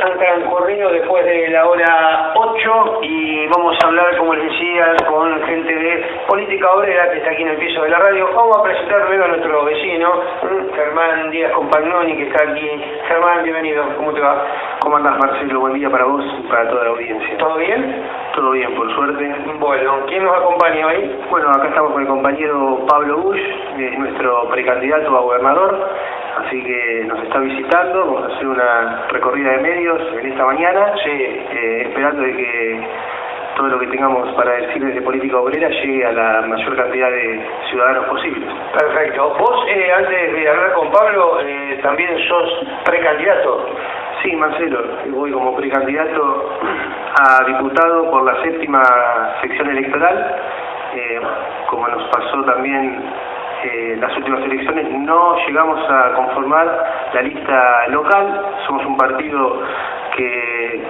han transcurrido después de la hora 8 y vamos a hablar, como les decía, con gente de Política Obrera que está aquí en el piso de la radio. Vamos a presentar luego a nuestro vecino, Germán Díaz Compagnoni, que está aquí. Germán, bienvenido. ¿Cómo te va? ¿Cómo andás, Marcelo? Buen día para vos y para toda la audiencia. ¿Todo bien? Todo bien, por suerte. Bueno, ¿quién nos acompaña hoy? Bueno, acá estamos con el compañero Pablo Busch, nuestro precandidato a gobernador, así que nos está visitando. Vamos a hacer una recorrida de medios en esta mañana, esperando de que todo lo que tengamos para decir desde Política Obrera llegue a la mayor cantidad de ciudadanos posibles. Perfecto. Vos, antes de hablar con Pablo, también sos precandidato. Sí, Marcelo, voy como precandidato a diputado por la 7ª sección electoral. Como nos pasó también en las últimas elecciones, no llegamos a conformar la lista local. Somos un partido que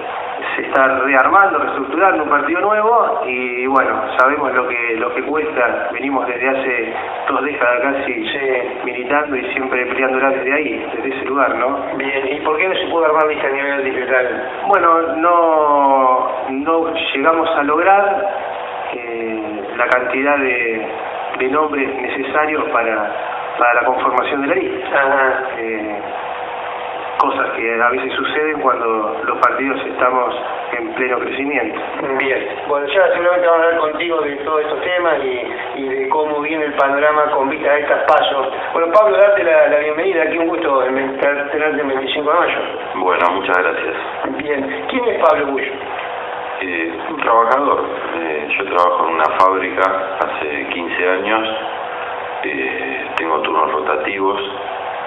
se está rearmando, reestructurando, un partido nuevo, y bueno, sabemos lo que cuesta. Venimos desde hace 2 décadas casi militando y siempre peleándola desde ahí, desde ese lugar, ¿no? Bien, ¿y por qué no se pudo armar lista a nivel distrital? Bueno, no llegamos a lograr la cantidad de nombres necesarios para la conformación de la lista. Cosas que a veces suceden cuando los partidos estamos en pleno crecimiento. Bien, bueno, ya seguramente vamos a hablar contigo de todos estos temas y de cómo viene el panorama con vista a estas pasos. Bueno, Pablo, darte la bienvenida, aquí un gusto tenerte el 25 de mayo. Bueno, muchas gracias. Bien, ¿quién es Pablo Busch? Un trabajador. Yo trabajo en una fábrica hace 15 años, tengo turnos rotativos,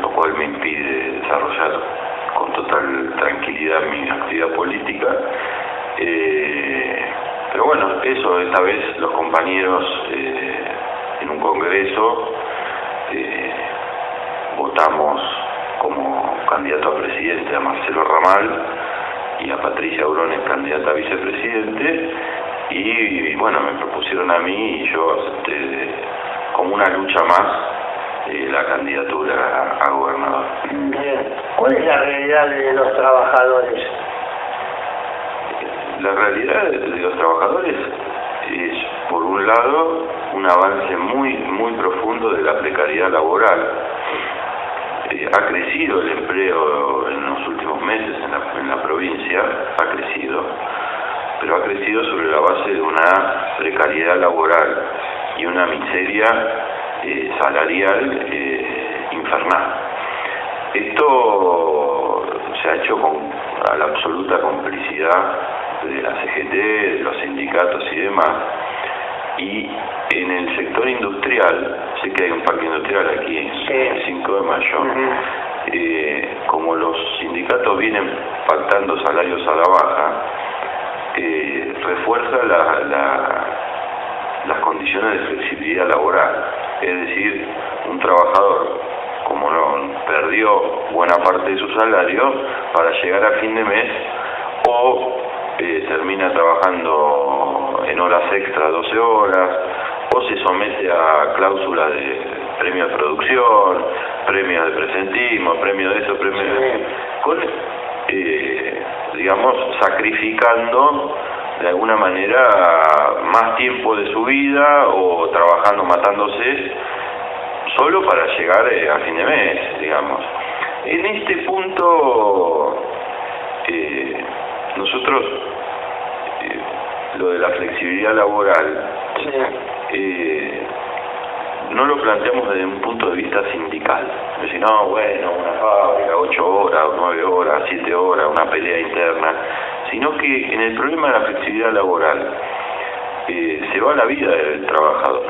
lo cual me impide desarrollar con total tranquilidad mi actividad política. Pero bueno, esta vez los compañeros en un congreso votamos como candidato a presidente a Marcelo Ramal y a Patricia Urones, candidata a vicepresidente, y bueno, me propusieron a mí y yo acepté como una lucha más la candidatura a gobernador. Bien. ¿Cuál es la realidad de los trabajadores? La realidad de los trabajadores es, por un lado, un avance muy profundo de la precariedad laboral. Ha crecido el empleo en los últimos meses en la provincia, ha crecido, pero ha crecido sobre la base de una precariedad laboral y una miseria salarial infernal. Esto se ha hecho a la absoluta complicidad de la CGT, de los sindicatos y demás, y en el sector industrial, sé que hay un parque industrial aquí en el 5 de mayo, como los sindicatos vienen pactando salarios a la baja, refuerza las condiciones de flexibilidad laboral. Es decir, un trabajador, como no perdió buena parte de su salario, para llegar a fin de mes o termina trabajando en horas extra 12 horas, o se somete a cláusulas de premio de producción, premios de presentismo, premio de eso, premio de eso, con, digamos, sacrificando de alguna manera más tiempo de su vida o trabajando, matándose, solo para llegar a fin de mes, digamos. En este punto, nosotros, lo de la flexibilidad laboral, no lo planteamos desde un punto de vista sindical. Es decir, no, bueno, una fábrica, 8 horas, 9 horas, 7 horas, una pelea interna, sino que en el problema de la flexibilidad laboral se va la vida del trabajador.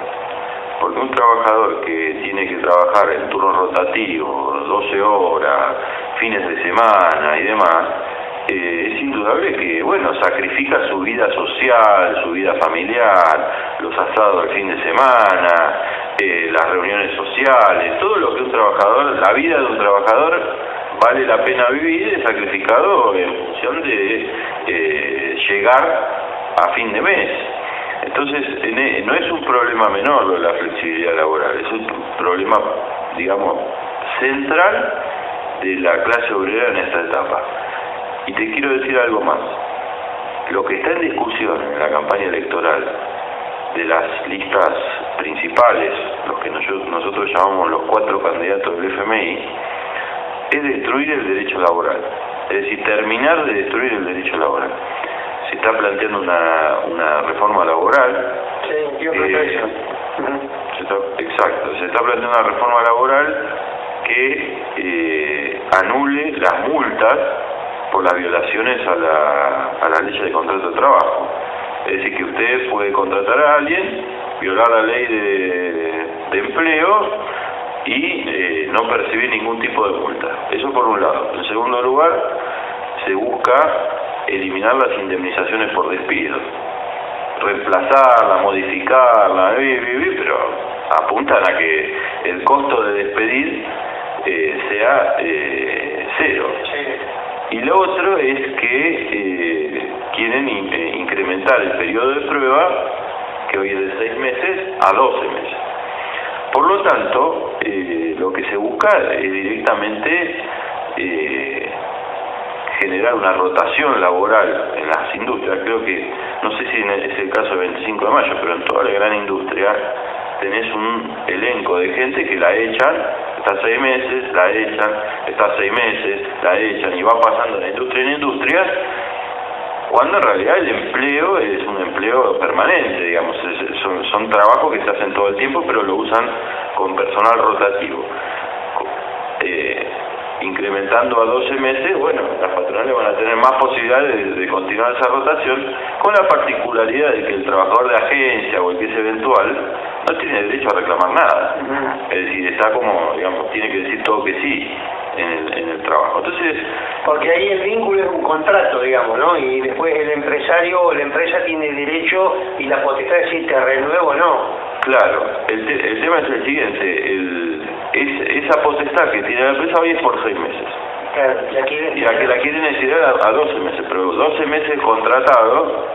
Porque un trabajador que tiene que trabajar en turnos rotativos, 12 horas, fines de semana y demás, es indudable que, bueno, sacrifica su vida social, su vida familiar, los asados del fin de semana, las reuniones sociales, todo lo que un trabajador, la vida de un trabajador vale la pena vivir, es sacrificado en función de llegar a fin de mes. Entonces, no es un problema menor lo de la flexibilidad laboral, es un problema, digamos, central de la clase obrera en esta etapa. Y te quiero decir algo más. Lo que está en discusión en la campaña electoral de las listas principales, los que nosotros llamamos los 4 candidatos del FMI, es destruir el derecho laboral. Es decir, terminar de destruir el derecho laboral. Se está planteando una reforma laboral. Sí, exacto, se está planteando una reforma laboral que anule las multas por las violaciones a la ley de contrato de trabajo. Es decir, que usted puede contratar a alguien, violar la ley de empleo y no percibir ningún tipo de multa. Eso por un lado. En segundo lugar, se busca eliminar las indemnizaciones por despido, reemplazarla, modificarla, pero apuntan a que el costo de despedir sea cero. Y lo otro es que quieren incrementar el periodo de prueba, que hoy es de 6 meses, a 12 meses. Por lo tanto, lo que se busca es directamente generar una rotación laboral en las industrias. Creo que, no sé si es el caso del 25 de mayo, pero en toda la gran industria tenés un elenco de gente que la echan, está 6 meses, la echan, está 6 meses, la echan, y va pasando de industria en industria, cuando en realidad el empleo es un empleo permanente, digamos, son trabajos que se hacen todo el tiempo, pero lo usan con personal rotativo. Incrementando a 12 meses, bueno, las patronales van a tener más posibilidades de continuar esa rotación, con la particularidad de que el trabajador de agencia o el que es eventual no tiene derecho a reclamar nada. Es decir, está como, digamos, tiene que decir todo que sí en el trabajo. Entonces, porque ahí el vínculo es un contrato, digamos, ¿no? Y después el empresario o la empresa tiene derecho y la potestad de decir te renuevo o no. Claro, el tema es el siguiente, esa potestad que tiene la empresa hoy es por 6 meses. Claro, y la quieren estirar a 12 meses, pero 12 meses contratado,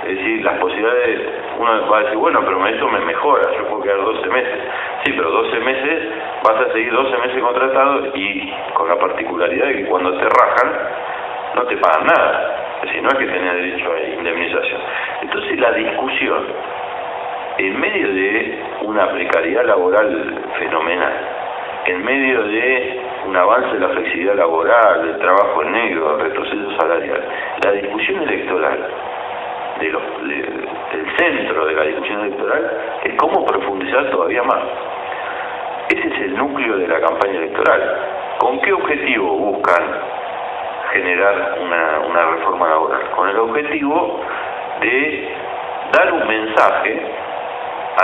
es decir, las posibilidades, uno va a decir, bueno, pero esto me mejora, yo puedo quedar 12 meses. Sí, pero 12 meses, vas a seguir 12 meses contratado y con la particularidad de que cuando te rajan, no te pagan nada. Es decir, no es que tenés derecho a indemnización. Entonces la discusión, en medio de una precariedad laboral fenomenal, en medio de un avance de la flexibilidad laboral, del trabajo en negro, del retroceso salarial, la discusión electoral, del centro de la discusión electoral, es cómo profundizar todavía más. Ese es el núcleo de la campaña electoral. ¿Con qué objetivo buscan generar una reforma laboral? Con el objetivo de dar un mensaje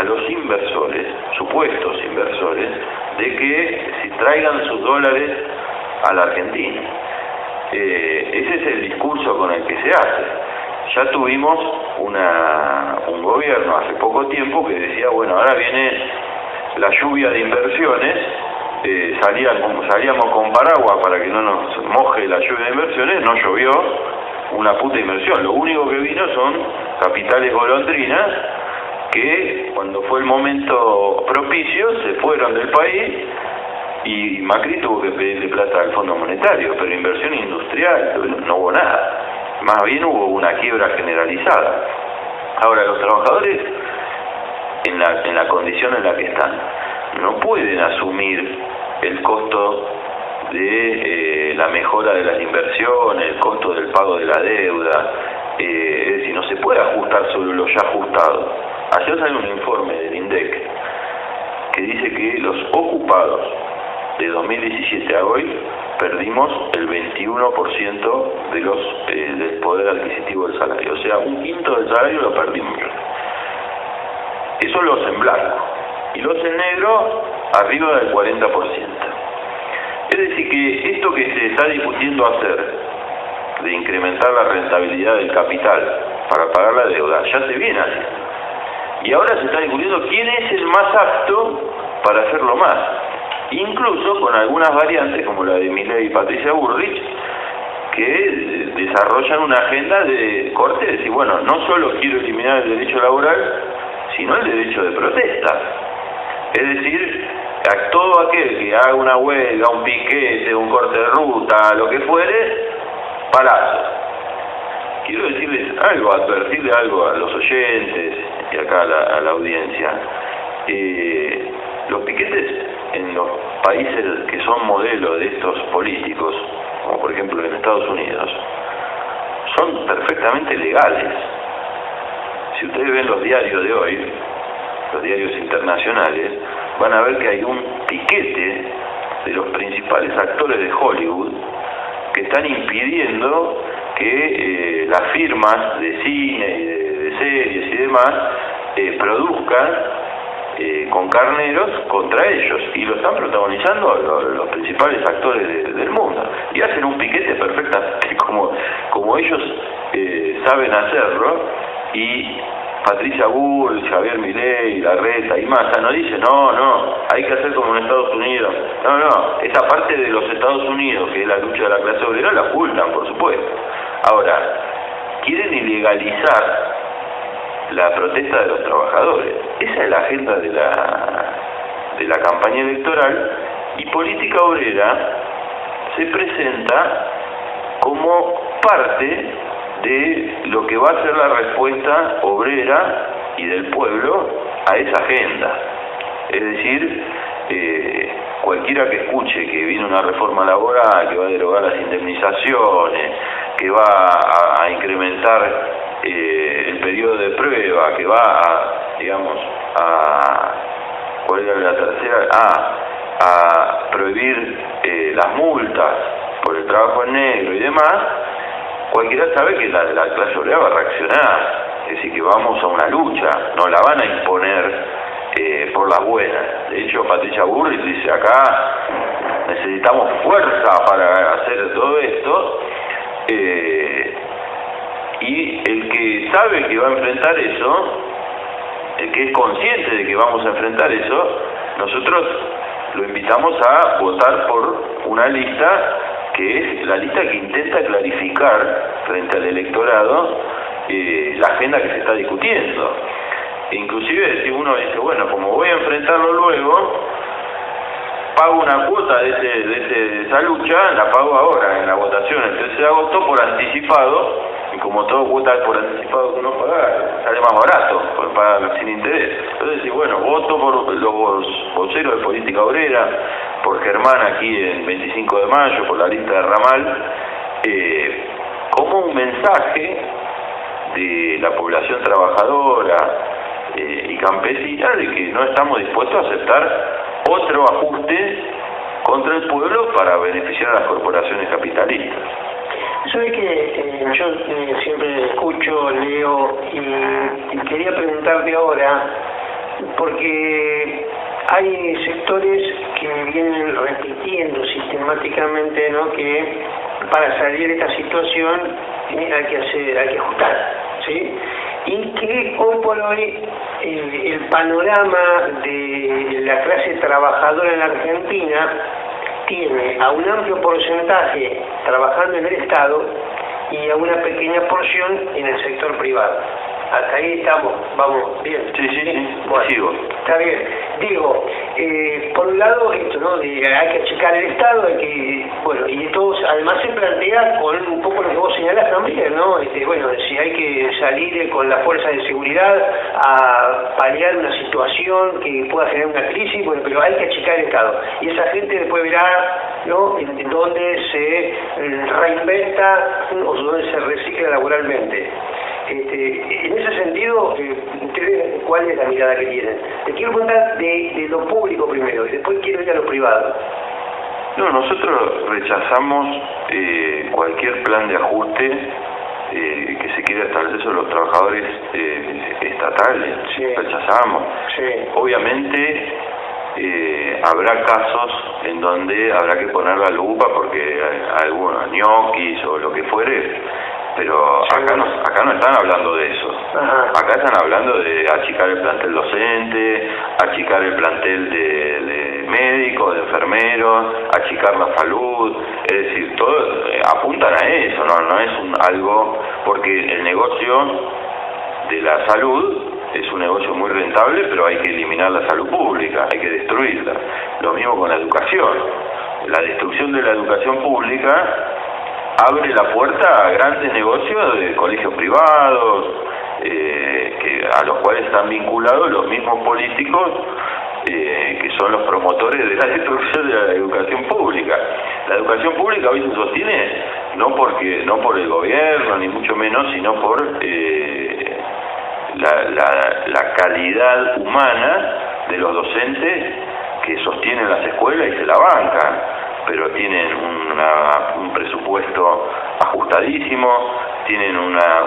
a los inversores, supuestos inversores, de que si traigan sus dólares a la Argentina. Ese es el discurso con el que se hace. Ya tuvimos un gobierno hace poco tiempo que decía, bueno, ahora viene la lluvia de inversiones, salíamos con paraguas para que no nos moje la lluvia de inversiones, no llovió una puta inversión, lo único que vino son capitales golondrinas que cuando fue el momento propicio se fueron del país y Macri tuvo que pedirle plata al Fondo Monetario, pero inversión industrial no hubo nada, más bien hubo una quiebra generalizada. Ahora, los trabajadores en la condición en la que están no pueden asumir el costo de la mejora de las inversiones, el costo del pago de la deuda, es decir, no se puede ajustar sobre lo ya ajustado. Ayer salió un informe del INDEC que dice que los ocupados de 2017 a hoy perdimos el 21% del poder adquisitivo del salario, o sea, 1/5 del salario lo perdimos. Eso los en blanco, y los en negro arriba del 40%. Es decir, que esto que se está discutiendo hacer, de incrementar la rentabilidad del capital para pagar la deuda, ya se viene haciendo. Y ahora se está discutiendo quién es el más apto para hacerlo más. Incluso con algunas variantes, como la de Milei y Patricia Bullrich, que desarrollan una agenda de corte, de decir, bueno, no solo quiero eliminar el derecho laboral, sino el derecho de protesta. Es decir, a todo aquel que haga una huelga, un piquete, un corte de ruta, lo que fuere, palazos. Quiero decirles algo, advertirle algo a los oyentes y acá a la audiencia. Los piquetes en los países que son modelo de estos políticos, como por ejemplo en Estados Unidos, son perfectamente legales. Si ustedes ven los diarios de hoy, los diarios internacionales, van a ver que hay un piquete de los principales actores de Hollywood que están impidiendo que las firmas de cine y de series y demás produzcan con carneros contra ellos, y lo están protagonizando los principales actores del mundo, y hacen un piquete perfectamente como ellos saben hacerlo. Y Patricia Bullrich, Javier Milei, Larreta y Massa no dicen no, hay que hacer como en Estados Unidos. No, esa parte de los Estados Unidos, que es la lucha de la clase obrera, la ocultan, por supuesto. Ahora, quieren ilegalizar la protesta de los trabajadores. Esa es la agenda de la campaña electoral, y Política Obrera se presenta como parte de lo que va a ser la respuesta obrera y del pueblo a esa agenda. Es decir, cualquiera que escuche que viene una reforma laboral, que va a derogar las indemnizaciones, que va a incrementar el periodo de prueba, que va ¿cuál era la tercera? A prohibir las multas por el trabajo en negro y demás, cualquiera sabe que la clase obrera va a reaccionar. Es decir, que vamos a una lucha, no la van a imponer por las buenas. De hecho, Patricia Bullrich dice: acá necesitamos fuerza para hacer todo esto, y el que sabe que va a enfrentar eso, el que es consciente de que vamos a enfrentar eso, nosotros lo invitamos a votar por una lista que es la lista que intenta clarificar frente al electorado la agenda que se está discutiendo. Inclusive si uno dice, bueno, como voy a enfrentarlo luego, pago una cuota de esa lucha, la pago ahora en la votación el 13 de agosto por anticipado, y como todo cuota por anticipado que uno paga, sale más barato, porque paga sin interés. Entonces, si bueno, voto por los voceros de Política Obrera, por Germán aquí en 25 de mayo, por la lista de Ramal, como un mensaje de la población trabajadora y campesina de que no estamos dispuestos a aceptar otro ajuste contra el pueblo para beneficiar a las corporaciones capitalistas. Sabe que yo siempre escucho, leo y quería preguntarte ahora, porque hay sectores que vienen repitiendo sistemáticamente, ¿no?, que para salir de esta situación hay que ajustar, ¿sí? Y que hoy por hoy el panorama de la clase trabajadora en la Argentina tiene a un amplio porcentaje trabajando en el Estado y a una pequeña porción en el sector privado. Hasta ahí estamos, vamos bien. Sí, bueno, sigo. Está bien. Digo, por un lado esto, ¿no?, hay que achicar el Estado, hay que, bueno, y esto además se plantea con un poco lo que vos señalás también, ¿no? Bueno, si hay que salir con las fuerzas de seguridad a paliar una situación que pueda generar una crisis, bueno, pero hay que achicar el Estado. Y esa gente después verá, ¿no?, en dónde se reinventa o dónde se recicla laboralmente. En ese sentido, ¿ustedes cuál es la mirada que tienen? Te quiero contar de lo público primero y después quiero ir a lo privado. No, nosotros rechazamos cualquier plan de ajuste que se quiera establecer sobre los trabajadores estatales. Sí. Rechazamos. Sí. Obviamente habrá casos en donde habrá que poner la lupa porque algunos ñoquis o lo que fuere, pero acá no están hablando de eso. Ajá. Acá están hablando de achicar el plantel docente, achicar el plantel de médicos, de enfermeros, achicar la salud, es decir, todo apuntan a eso, no es algo, porque el negocio de la salud es un negocio muy rentable, pero hay que eliminar la salud pública, hay que destruirla. Lo mismo con la educación. La destrucción de la educación pública abre la puerta a grandes negocios de colegios privados, a los cuales están vinculados los mismos políticos que son los promotores de la destrucción de la educación pública. La educación pública hoy se sostiene no por el gobierno, ni mucho menos, sino por la calidad humana de los docentes que sostienen las escuelas y se la bancan, pero tienen un presupuesto ajustadísimo, tienen una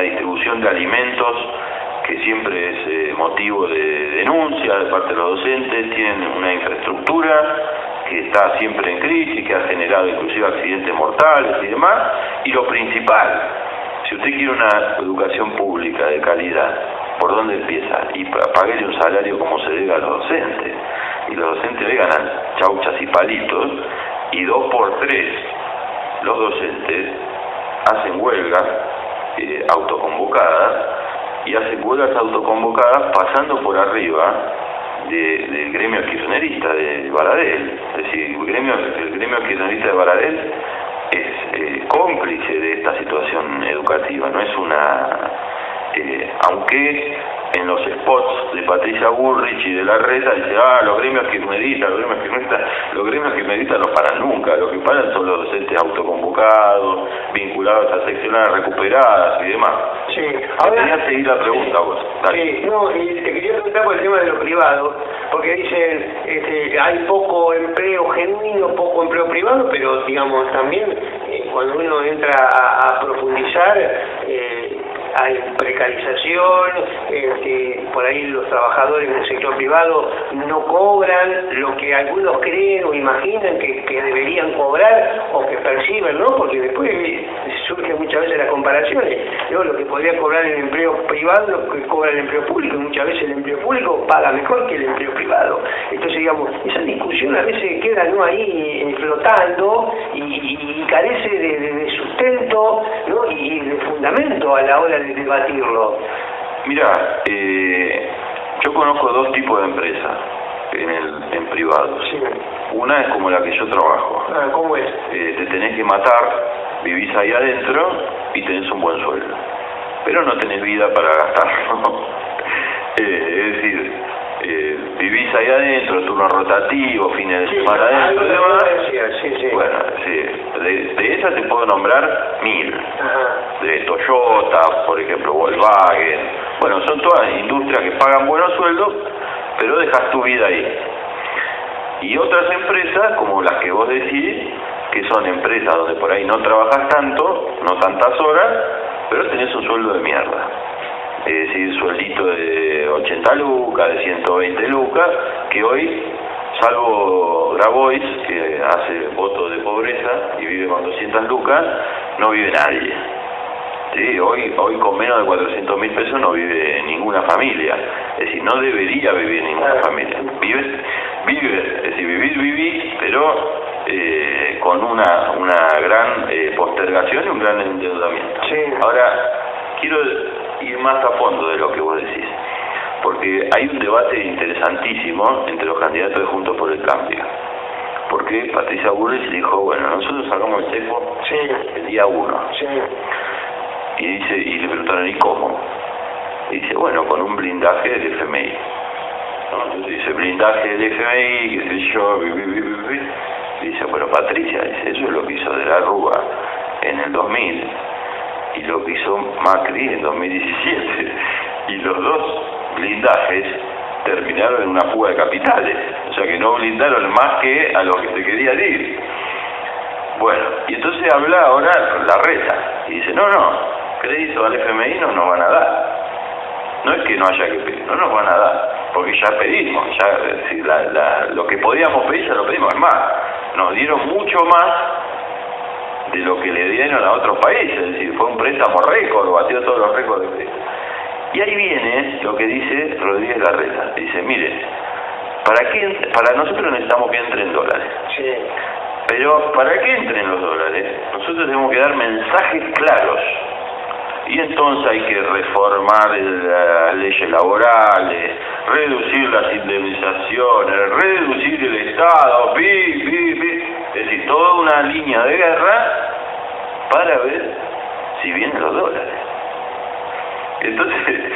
distribución de alimentos que siempre es motivo de denuncia de parte de los docentes, tienen una infraestructura que está siempre en crisis, que ha generado inclusive accidentes mortales y demás, y lo principal, si usted quiere una educación pública de calidad, ¿por dónde empieza? Y paguele un salario como se debe a los docentes, y los docentes le ganan chauchas y palitos, y 2 por 3 los docentes hacen huelgas autoconvocadas, y hacen huelgas autoconvocadas pasando por arriba del gremio kirchnerista de Baradel. Es decir, el gremio kirchnerista de Baradel es cómplice de esta situación educativa, no es aunque en los spots de Patricia Bullrich y de Larreta dice, los gremios kirchneristas no paran nunca, lo que paran son los docentes autoconvocados, vinculados a seccionales recuperadas y demás. Sí, ahora quería seguir la pregunta vos. Dale. Sí, no, y te quería preguntar por el tema de lo privado, porque dicen, hay poco empleo genuino, poco empleo privado, pero digamos también cuando uno entra a profundizar, hay precarización, por ahí los trabajadores del sector privado no cobran lo que algunos creen o imaginan que deberían cobrar o que perciben, ¿no? Porque después surgen muchas veces las comparaciones, ¿no? Lo que podría cobrar el empleo privado, lo que cobra el empleo público, y muchas veces el empleo público paga mejor que el empleo privado. Entonces, digamos, esa discusión a veces queda no ahí flotando y carece de sustento, ¿no? y de fundamento a la hora de debatirlo. Mira, yo conozco 2 tipos de empresas en privado. Sí. Una es como la que yo trabajo. ¿Cómo es? Te tenés que matar, vivís ahí adentro y tenés un buen sueldo, pero no tenés vida para gastarlo. Es decir, vivís ahí adentro, turno rotativo, fines de semana adentro y demás. Sí. Bueno, sí, de esas te puedo nombrar 1000. Ajá. De Toyota, por ejemplo, Volkswagen. Bueno, son todas industrias que pagan buenos sueldos, pero dejas tu vida ahí. Y otras empresas, como las que vos decís, que son empresas donde por ahí no trabajas tanto, no tantas horas, pero tenés un sueldo de mierda. Es decir, sueldito de 80 lucas, de 120 lucas, que hoy, salvo Grabois, que hace votos de pobreza y vive con 200 lucas, no vive nadie. Sí, hoy con menos de 400.000 pesos no vive ninguna familia. Es decir, no debería vivir ninguna familia. Es decir, vivís, pero con una gran postergación y un gran endeudamiento. Sí. Ahora, quiero ir más a fondo de lo que vos decís, porque hay un debate interesantísimo entre los candidatos de Juntos por el Cambio. Porque Patricia Bullrich dijo, bueno, nosotros sacamos el cepo el día 1. Sí. Y le preguntaron, ¿y cómo? Y dice, bueno, con un blindaje del FMI. ¿No? Entonces dice, blindaje del FMI, qué sé yo, y dice, bueno, Patricia, dice, eso es lo que hizo De la Rúa en el 2000 y lo que hizo Macri en 2017. Y los 2 blindajes terminaron en una fuga de capitales. O sea que no blindaron más que a lo que se quería ir. Bueno, y entonces habla ahora Larreta y dice, no, crédito al FMI no nos van a dar. No es que no haya que pedir, no nos van a dar, porque ya pedimos, lo que podíamos pedir ya lo pedimos. Es más, nos dieron mucho más de lo que le dieron a otros países, es decir, fue un préstamo récord, batió todos los récords de préstamo. Y ahí viene lo que dice Rodríguez Larreta, dice, mire, para nosotros necesitamos que entren dólares. Sí. Pero para que entren los dólares, nosotros tenemos que dar mensajes claros. Y entonces hay que reformar las leyes laborales, reducir las indemnizaciones, reducir el Estado, Es decir, toda una línea de guerra para ver si vienen los dólares. Entonces,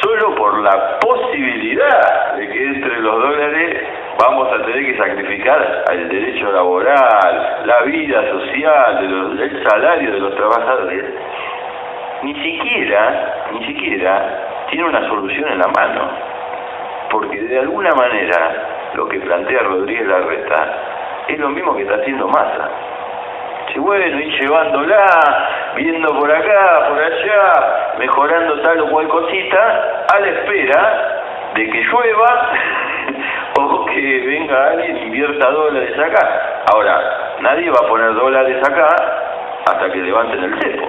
solo por la posibilidad de que entre los dólares vamos a tener que sacrificar el derecho laboral, la vida social, el salario de los trabajadores, ni siquiera tiene una solución en la mano, porque de alguna manera lo que plantea Rodríguez Larreta es lo mismo que está haciendo Massa. Sí, bueno, ir llevándola, viendo por acá, por allá, mejorando tal o cual cosita, a la espera de que llueva o que venga alguien e invierta dólares acá. Ahora, nadie va a poner dólares acá hasta que levanten el cepo.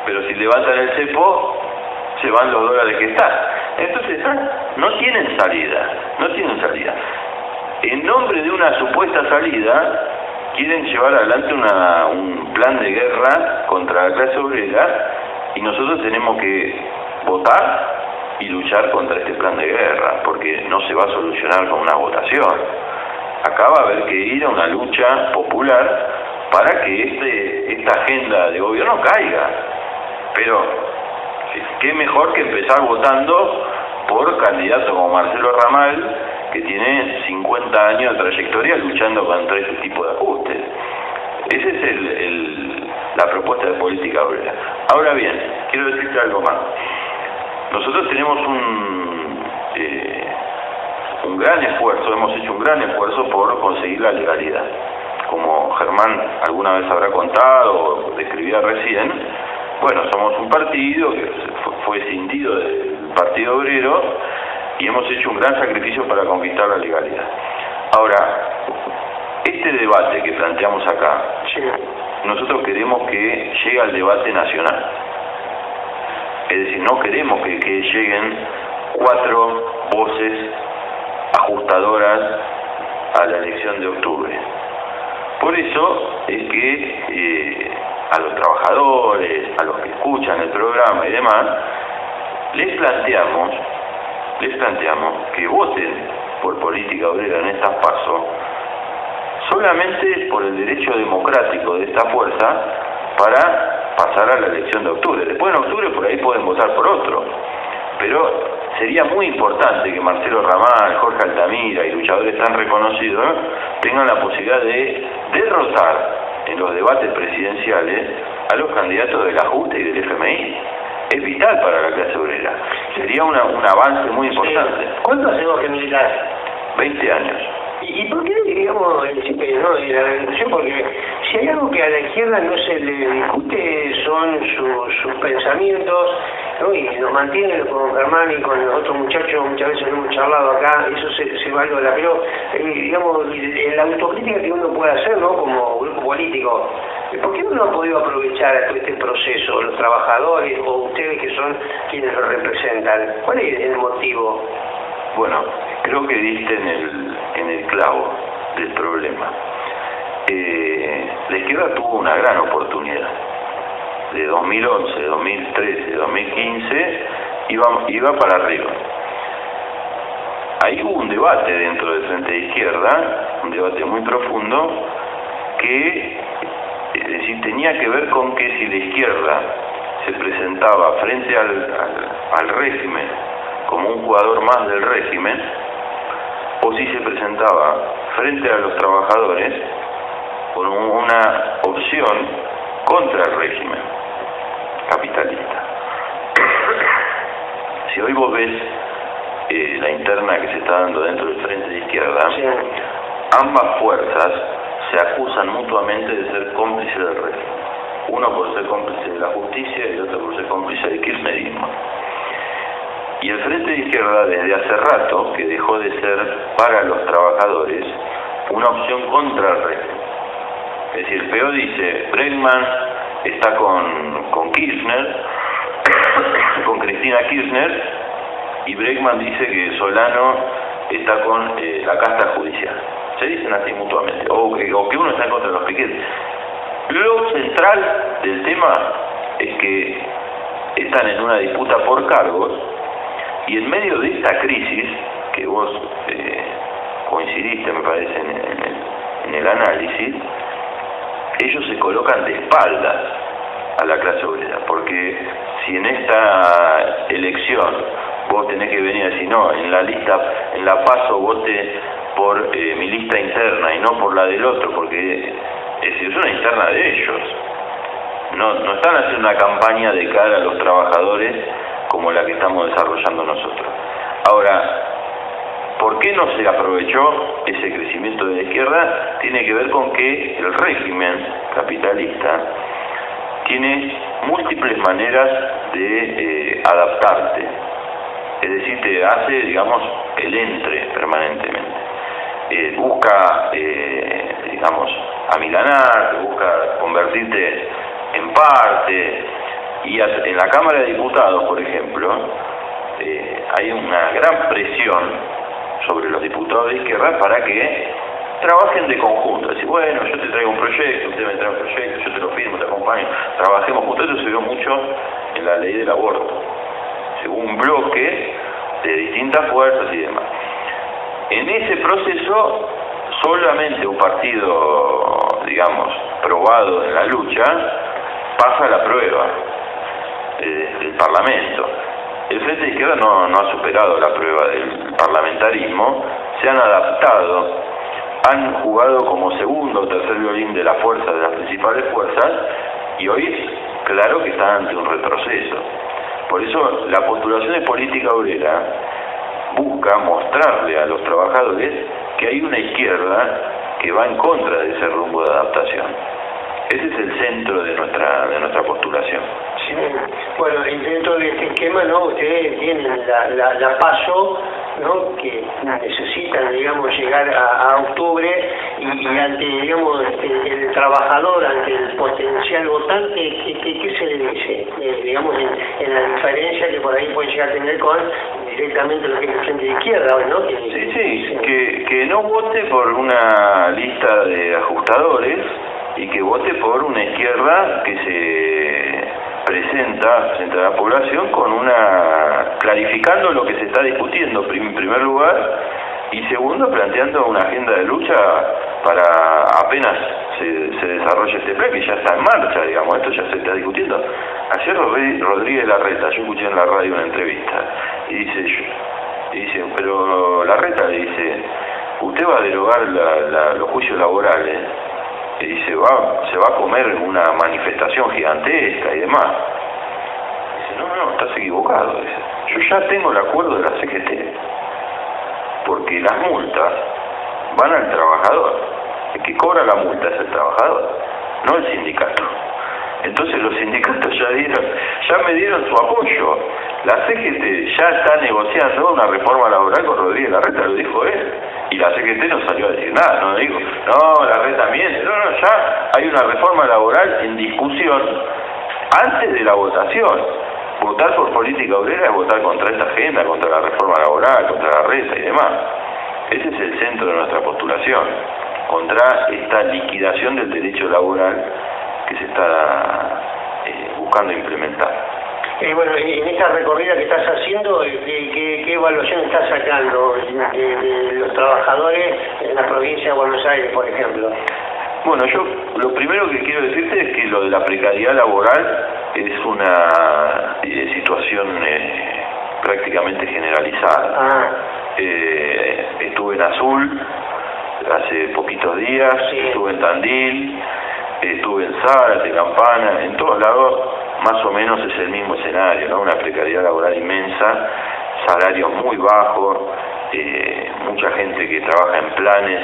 Pero si levantan el cepo, se van los dólares que están. Entonces, no tienen salida. En nombre de una supuesta salida, quieren llevar adelante un plan de guerra contra la clase obrera, y nosotros tenemos que votar y luchar contra este plan de guerra, porque no se va a solucionar con una votación. Acá va a haber que ir a una lucha popular para que esta agenda de gobierno caiga. Pero qué mejor que empezar votando por candidatos como Marcelo Ramal, que tiene 50 años de trayectoria luchando contra este tipo de ajustes. Esa es la propuesta de política obrera. Ahora bien, quiero decirte algo más. Nosotros tenemos un gran esfuerzo, hemos hecho un gran esfuerzo por conseguir la legalidad. Como Germán alguna vez habrá contado o describía recién, bueno, somos un partido que fue escindido del Partido Obrero y hemos hecho un gran sacrificio para conquistar la legalidad. Ahora, este debate que planteamos acá, nosotros queremos que llegue al debate nacional. Es decir, no queremos que lleguen 4 voces ajustadoras a la elección de octubre. Por eso es que a los trabajadores, a los que escuchan el programa y demás, les planteamos que voten por política obrera en estas PASO, solamente por el derecho democrático de esta fuerza para pasar a la elección de octubre. Después en octubre por ahí pueden votar por otro, pero sería muy importante que Marcelo Ramal, Jorge Altamira y luchadores tan reconocidos tengan la posibilidad de derrotar en los debates presidenciales a los candidatos del ajuste y del FMI. Es vital para la clase obrera. Sería un avance muy importante. ¿Cuánto hacemos que militar? 20 años. ¿Y por qué, digamos, el CIPE, ¿no? Y la organización? Porque si hay algo que a la izquierda no se le discute son sus pensamientos, ¿no? Y nos mantienen con Germán y con los otros muchachos, muchas veces lo hemos charlado acá, eso se valora, pero digamos, la autocrítica que uno puede hacer, ¿no? Como grupo político, ¿por qué no ha podido aprovechar este proceso, los trabajadores o ustedes que son quienes lo representan? ¿Cuál es el motivo? Bueno, creo que diste en el clavo del problema. La izquierda tuvo una gran oportunidad. De 2011, 2013, 2015 iba para arriba. Ahí hubo un debate dentro del Frente de Izquierda, un debate muy profundo, que es decir, tenía que ver con que si la izquierda se presentaba frente al régimen como un jugador más del régimen, o si se presentaba frente a los trabajadores con una opción contra el régimen capitalista. Si hoy vos ves la interna que se está dando dentro del Frente de Izquierda, ambas fuerzas se acusan mutuamente de ser cómplices del régimen. Uno por ser cómplice de la justicia y el otro por ser cómplice del kirchnerismo. Y el Frente de Izquierda desde hace rato que dejó de ser para los trabajadores una opción contra el régimen. Es decir, PO dice, Bregman está con Kirchner, con Cristina Kirchner, y Bregman dice que Solano está con la casta judicial. Se dicen así mutuamente, o que uno está en contra de los piquetes. Lo central del tema es que están en una disputa por cargos, y en medio de esta crisis que vos coincidiste, me parece, en el análisis, ellos se colocan de espaldas a la clase obrera, porque si en esta elección vos tenés que venir a decir, no, en la PASO vote por mi lista interna y no por la del otro, porque es una interna de ellos. No están haciendo una campaña de cara a los trabajadores como la que estamos desarrollando nosotros. Ahora, ¿por qué no se aprovechó ese crecimiento de la izquierda? Tiene que ver con que el régimen capitalista tiene múltiples maneras de adaptarte. Es decir, te hace, digamos, el entre permanentemente. Busca, digamos, amilanar, busca convertirte en parte. Y en la Cámara de Diputados, por ejemplo, hay una gran presión sobre los diputados de izquierda para que trabajen de conjunto. Es decir, bueno, yo te traigo un proyecto, usted me trae un proyecto, yo te lo firmo, te acompaño, trabajemos juntos. Esto se vio mucho en la ley del aborto, según un bloque de distintas fuerzas y demás. En ese proceso, solamente un partido, digamos, probado en la lucha, pasa la prueba del Parlamento. El Frente de Izquierda no ha superado la prueba del parlamentarismo, se han adaptado, han jugado como segundo o tercer violín de la fuerza de las principales fuerzas, y hoy claro que están ante un retroceso. Por eso la postulación de política obrera busca mostrarle a los trabajadores que hay una izquierda que va en contra de ese rumbo de adaptación. Ese es el centro de nuestra postulación. Sí. Bueno, dentro de este esquema, ¿no? Ustedes tienen la PASO, ¿no? Que necesitan, digamos, llegar a octubre y ante, digamos, el trabajador, ante el potencial votante, ¿qué se le dice? Digamos, en la diferencia que por ahí pueden llegar a tener con directamente lo que es el Frente de Izquierda, ¿no? Que no vote por una lista de ajustadores y que vote por una izquierda que se presenta frente a la población clarificando lo que se está discutiendo en primer lugar, y segundo, planteando una agenda de lucha para apenas se desarrolle este plan, que ya está en marcha, digamos, esto ya se está discutiendo. Ayer Rodríguez Larreta, yo escuché en la radio una entrevista, y dice, pero Larreta le dice, usted va a derogar los juicios laborales, y dice, se va a comer una manifestación gigantesca y demás. Dice, no, estás equivocado. Dice, yo ya tengo el acuerdo de la CGT, porque las multas van al trabajador. El que cobra la multa es el trabajador, no el sindicato. Entonces los sindicatos ya me dieron su apoyo. La CGT ya está negociando una reforma laboral con Rodríguez Larreta, lo dijo él. Y la CGT no salió a decir nada, no dijo, no, Larreta miente, no, ya hay una reforma laboral en discusión antes de la votación. Votar por política obrera es votar contra esta agenda, contra la reforma laboral, contra la reta y demás. Ese es el centro de nuestra postulación, contra esta liquidación del derecho laboral que se está buscando implementar. Bueno, en esta recorrida que estás haciendo, ¿qué evaluación estás sacando de los trabajadores en la provincia de Buenos Aires, por ejemplo? Bueno, yo lo primero que quiero decirte es que lo de la precariedad laboral es una situación prácticamente generalizada. Estuve en Azul hace poquitos días, sí. Estuve en Tandil, estuve en Zárate, Campana, en todos lados más o menos es el mismo escenario, ¿no? Una precariedad laboral inmensa, salarios muy bajos, mucha gente que trabaja en planes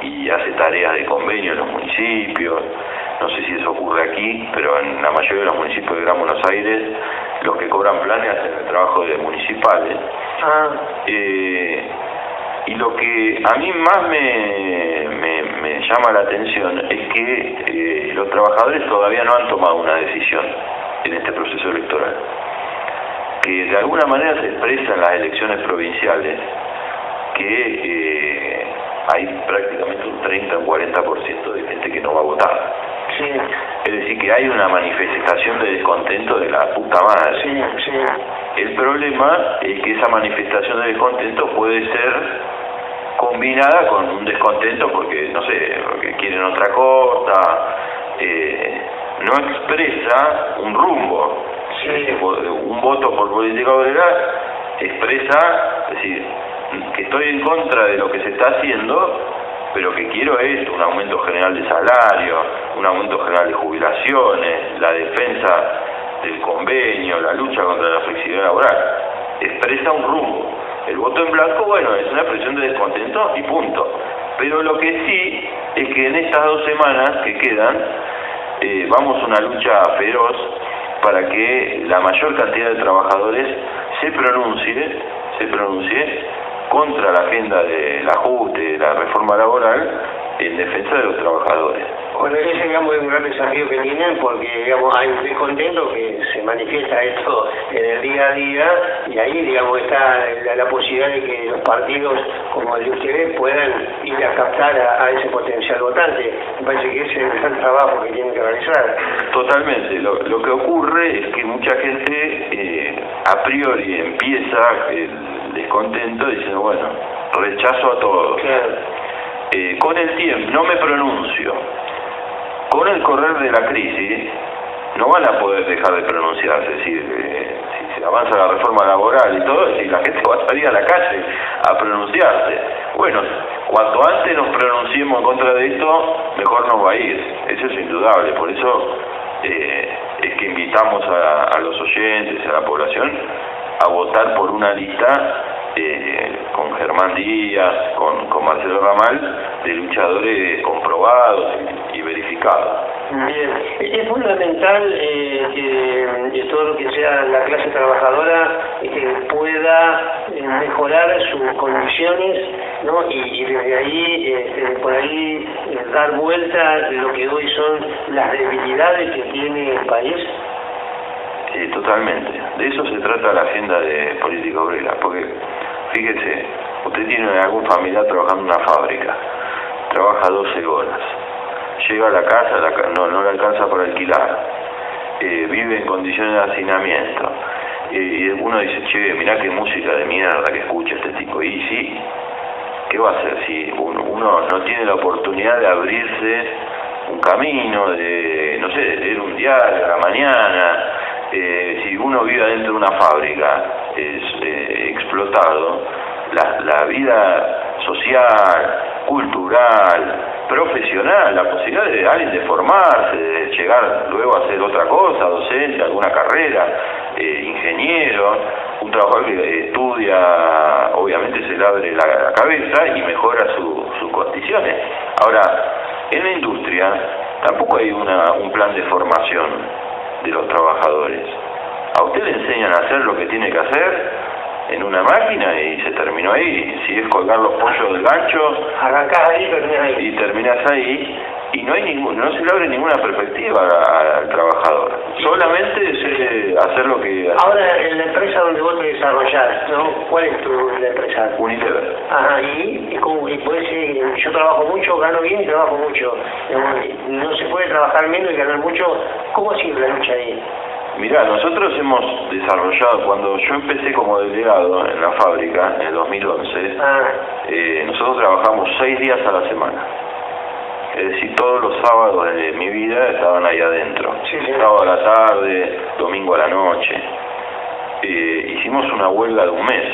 y hace tareas de convenio en los municipios. No sé si eso ocurre aquí, pero en la mayoría de los municipios de Gran Buenos Aires, los que cobran planes hacen el trabajo de municipales. Y lo que a mí más me llama la atención es que los trabajadores todavía no han tomado una decisión en este proceso electoral, que de alguna manera se expresa en las elecciones provinciales, que hay prácticamente un 30 o un 40% de gente que no va a votar. Sí. Es decir, que hay una manifestación de descontento de la puta madre. Sí. El problema es que esa manifestación de descontento puede ser combinada con un descontento porque, no sé, porque quieren otra cosa, no expresa un rumbo. Sí. Un voto por política obrera expresa, es decir, que estoy en contra de lo que se está haciendo, pero que quiero esto, un aumento general de salario, un aumento general de jubilaciones, la defensa del convenio, la lucha contra la flexibilidad laboral. Expresa un rumbo. El voto en blanco, bueno, es una expresión de descontento y punto. Pero lo que sí es que en estas 2 semanas que quedan, vamos a una lucha feroz para que la mayor cantidad de trabajadores se pronuncie contra la agenda del ajuste, de la reforma laboral, en defensa de los trabajadores. Bueno, ese, digamos, es un gran desafío que tienen porque, digamos, hay un descontento que se manifiesta esto en el día a día y ahí, digamos, está la posibilidad de que los partidos como el de ustedes puedan ir a captar a ese potencial votante. Me parece que ese es el gran trabajo que tienen que realizar. Totalmente. Lo que ocurre es que mucha gente a priori empieza el descontento diciendo, bueno, rechazo a todos. Claro. Con el tiempo, no me pronuncio. Con el correr de la crisis, no van a poder dejar de pronunciarse. Es decir, si se avanza la reforma laboral y todo, la gente va a salir a la calle a pronunciarse. Bueno, cuanto antes nos pronunciemos en contra de esto, mejor nos va a ir. Eso es indudable. Por eso es que invitamos a los oyentes, a la población, a votar por una lista con Germán Díaz, con Marcelo Ramal, de luchadores comprobados y verificados. Bien, es fundamental que todo lo que sea la clase trabajadora pueda mejorar sus condiciones, ¿no? Y desde ahí, por ahí, dar vuelta a lo que hoy son las debilidades que tiene el país. Totalmente. De eso se trata la agenda de política obrera, porque fíjese, usted tiene algún familiar trabajando en una fábrica, trabaja 12 horas, llega a la casa, no le alcanza para alquilar, vive en condiciones de hacinamiento, y uno dice, che, mirá qué música de mierda que escucha este tipo, y sí, ¿qué va a hacer si uno no tiene la oportunidad de abrirse un camino, de, no sé, de leer un diario a la mañana? Si uno vive dentro de una fábrica explotado, la vida social, cultural, profesional, la posibilidad de alguien de formarse, de llegar luego a hacer otra cosa, docente, alguna carrera, ingeniero, un trabajador que estudia, obviamente se le abre la cabeza y mejora sus condiciones. Ahora, en la industria tampoco hay un plan de formación de los trabajadores. A usted le enseñan a hacer lo que tiene que hacer en una máquina y se terminó ahí. Si es colgar los pollos del gancho, arrancás ahí, terminás ahí. Y terminás ahí, y no se le abre ninguna perspectiva al trabajador. Solamente es hacer lo que... Ahora, en la empresa donde vos te desarrollás, ¿no? ¿Cuál es la empresa? Unilever. Ajá, y puede ser, yo trabajo mucho, gano bien y trabajo mucho. No se puede trabajar menos y ganar mucho. ¿Cómo ha sido la lucha ahí? Mirá, nosotros hemos desarrollado, cuando yo empecé como delegado en la fábrica, en el 2011, nosotros trabajamos 6 días a la semana. Es decir, todos los sábados de mi vida estaban ahí adentro. Sí. Sábado a la tarde, domingo a la noche. Hicimos una huelga de un mes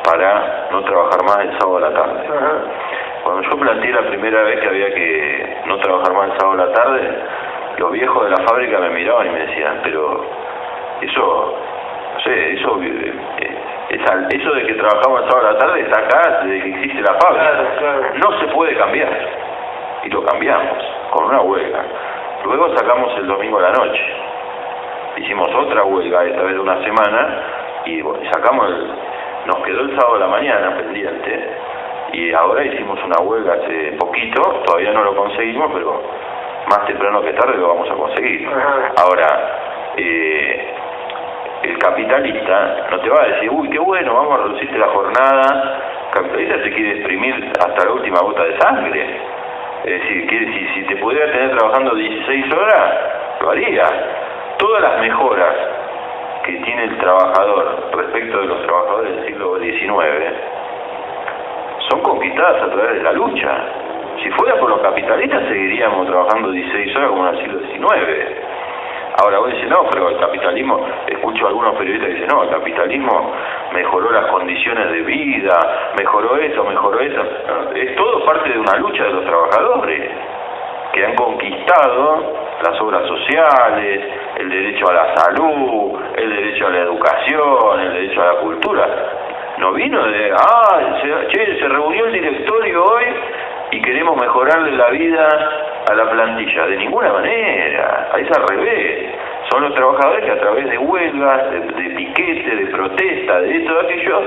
para no trabajar más el sábado a la tarde. Ajá. Cuando yo planteé la primera vez que había que no trabajar más el sábado a la tarde, los viejos de la fábrica me miraban y me decían, pero eso, no sé, eso de que trabajamos el sábado a la tarde está acá desde que existe la fábrica. Claro. No se puede cambiar. Y lo cambiamos con una huelga. Luego sacamos el domingo a la noche. Hicimos otra huelga, esta vez de una semana, y bueno, nos quedó el sábado a la mañana pendiente, y ahora hicimos una huelga hace poquito, todavía no lo conseguimos, pero más temprano que tarde lo vamos a conseguir. Ajá. Ahora, el capitalista no te va a decir, uy, qué bueno, vamos a reducirte la jornada. El capitalista te quiere exprimir hasta la última gota de sangre. Es decir, si te pudiera tener trabajando 16 horas, lo haría. Todas las mejoras que tiene el trabajador respecto de los trabajadores del siglo XIX son conquistadas a través de la lucha. Si fuera por los capitalistas seguiríamos trabajando 16 horas como en el siglo XIX. Ahora vos dices, no, pero el capitalismo, escucho a algunos periodistas que dicen, no, el capitalismo mejoró las condiciones de vida, mejoró esto, mejoró eso. No, es todo parte de una lucha de los trabajadores, que han conquistado las obras sociales, el derecho a la salud, el derecho a la educación, el derecho a la cultura. No vino de, se reunió el directorio hoy y queremos mejorarle la vida a la plantilla. De ninguna manera, es al revés. Son los trabajadores que a través de huelgas, de piquete, de protesta, de esto, de aquello,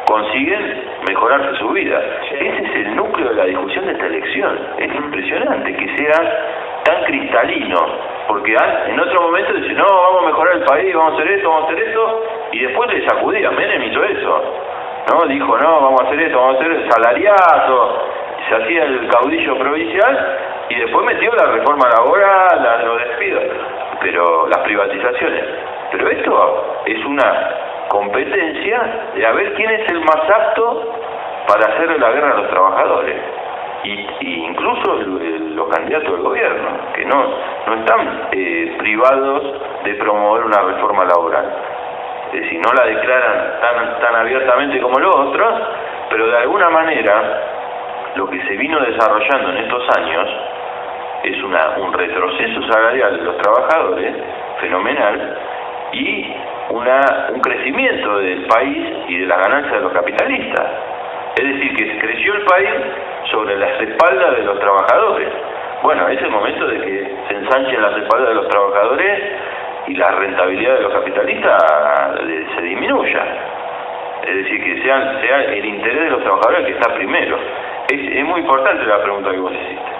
consiguen mejorarse su vida. Ese es el núcleo de la discusión de esta elección. Es impresionante que sea tan cristalino, porque en otro momento dicen, no, vamos a mejorar el país, vamos a hacer esto, vamos a hacer esto, y después le sacudía. Menem hizo eso, ¿no? Dijo, no, vamos a hacer esto, vamos a hacer el salariato, se hacía el caudillo provincial, y después metió la reforma laboral, los despidos, pero las privatizaciones. Pero esto es una competencia de a ver quién es el más apto para hacerle la guerra a los trabajadores, y incluso los candidatos del gobierno, que no están privados de promover una reforma laboral. Es decir, no la declaran tan abiertamente como los otros, pero de alguna manera lo que se vino desarrollando en estos años es un retroceso salarial de los trabajadores fenomenal, y un crecimiento del país y de las ganancias de los capitalistas. Es decir, que creció el país sobre las espaldas de los trabajadores. Bueno, es el momento de que se ensanchen las espaldas de los trabajadores y la rentabilidad de los capitalistas se disminuya. Es decir, que sea el interés de los trabajadores el que está primero. Es muy importante la pregunta que vos hiciste.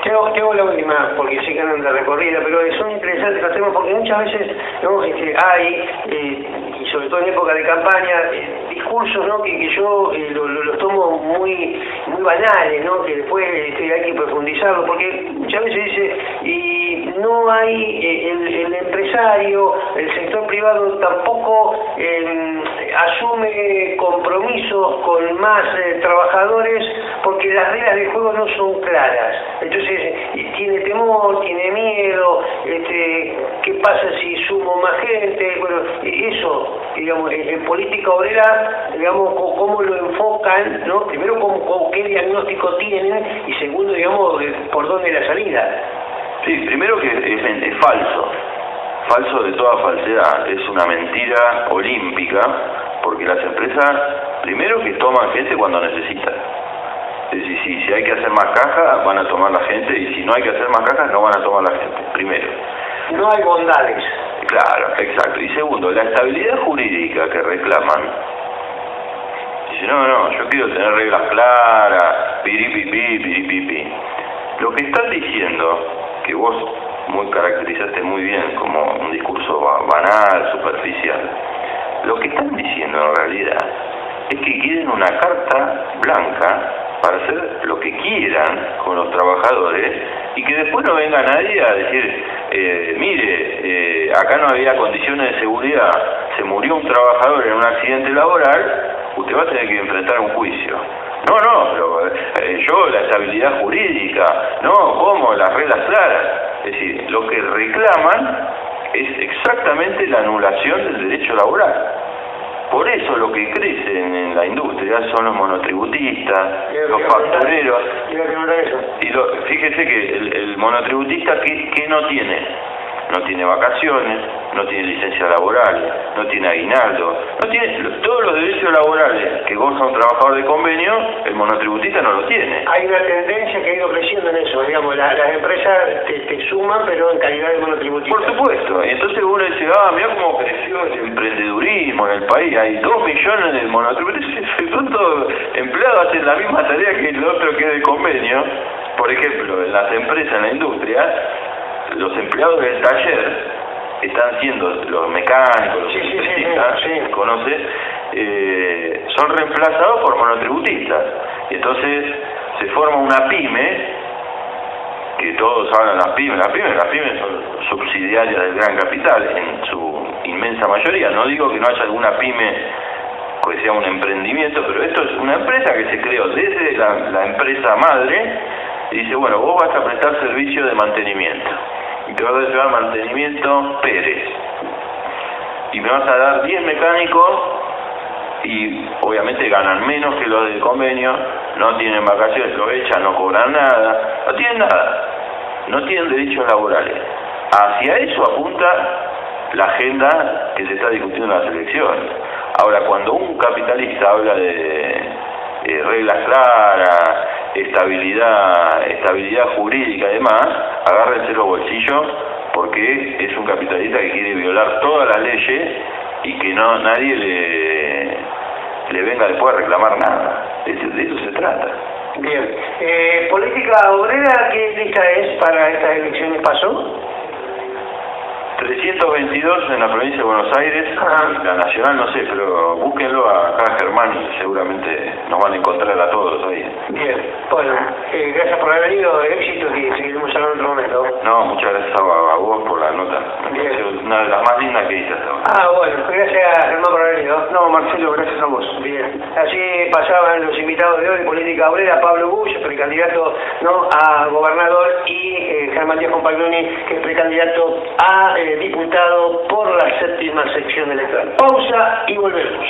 Te hago la última, porque sé que andan de recorrida, pero son interesantes los temas, porque muchas veces hay, y sobre todo en época de campaña, discursos, ¿no?, que yo los tomo muy banales, ¿no?, que después hay que profundizarlo, porque muchas veces dice, y no hay el empresario, el sector privado tampoco asume compromisos con más trabajadores, porque las reglas del juego no son claras. Entonces tiene temor, tiene miedo, ¿qué pasa si sumo más gente? Bueno, eso, digamos, en política obrera, digamos, cómo lo enfocan, ¿no? Primero, qué diagnóstico tienen, y segundo, digamos, por dónde la salida. Sí, primero que es falso de toda falsedad, es una mentira olímpica, porque las empresas, primero que toman gente cuando necesitan. Es decir, si hay que hacer más cajas, van a tomar la gente, y si no hay que hacer más cajas, no van a tomar la gente, primero. No hay bondades. Claro, exacto. Y segundo, la estabilidad jurídica que reclaman. Dice, no, yo quiero tener reglas claras, piripipi. Lo que están diciendo, que vos caracterizaste muy bien como un discurso banal, superficial, lo que están diciendo en realidad es que quieren una carta blanca para hacer lo que quieran con los trabajadores, y que después no venga nadie a decir, mire, acá no había condiciones de seguridad, se murió un trabajador en un accidente laboral, usted va a tener que enfrentar un juicio. No, pero yo la estabilidad jurídica, no, ¿cómo? Las reglas claras. Es decir, lo que reclaman es exactamente la anulación del derecho laboral. Por eso lo que crece en la industria son los monotributistas, los factureros. Y fíjese que el monotributista, ¿qué no tiene? No tiene vacaciones, no tiene licencia laboral, no tiene aguinaldo, no tiene todos los derechos laborales que goza un trabajador de convenio, el monotributista no lo tiene. Hay una tendencia que ha ido creciendo en eso, digamos, las empresas te suman, pero en calidad de monotributista. Por supuesto, y entonces uno dice, mira cómo creció el emprendedurismo en el país, hay 2 millones de monotributistas, son todos empleados, hacen la misma tarea que el otro que es de convenio. Por ejemplo, en las empresas, en la industria, los empleados del taller están siendo los mecánicos, los electricistas, ¿conoces? Son reemplazados por monotributistas. Y entonces se forma una pyme, que todos hablan las pymes son subsidiarias del gran capital en su inmensa mayoría. No digo que no haya alguna pyme que sea un emprendimiento, pero esto es una empresa que se creó desde la empresa madre y dice, bueno, vos vas a prestar servicio de mantenimiento y te vas a llevar mantenimiento Pérez y me vas a dar 10 mecánicos y obviamente ganan menos que los del convenio, no tienen vacaciones, lo echan, no cobran nada, no tienen nada, no tienen derechos laborales. Hacia eso apunta la agenda que se está discutiendo en las elecciones. Ahora, cuando un capitalista habla de reglas claras, estabilidad jurídica y demás, agárrense los bolsillos porque es un capitalista que quiere violar todas las leyes y que no nadie le venga después a reclamar nada. De eso se trata. Bien. ¿Política obrera qué lista es para estas elecciones? ¿Pasó? 322 en la provincia de Buenos Aires, la nacional no sé, pero búsquenlo acá Germán, seguramente nos van a encontrar a todos ahí. Bien, bueno, gracias por haber venido, éxito y seguiremos hablando en otro momento. No, muchas gracias a vos por la nota, una de las más lindas que hice hasta ahora. Bueno, gracias Germán por haber venido. No, Marcelo, gracias a vos. Bien, así pasaban los invitados de hoy de Política Obrera, Pablo Bush, precandidato a gobernador, y Germán Díaz Compagnoni, que es precandidato a diputado por la 7ª sección electoral. Pausa y volvemos.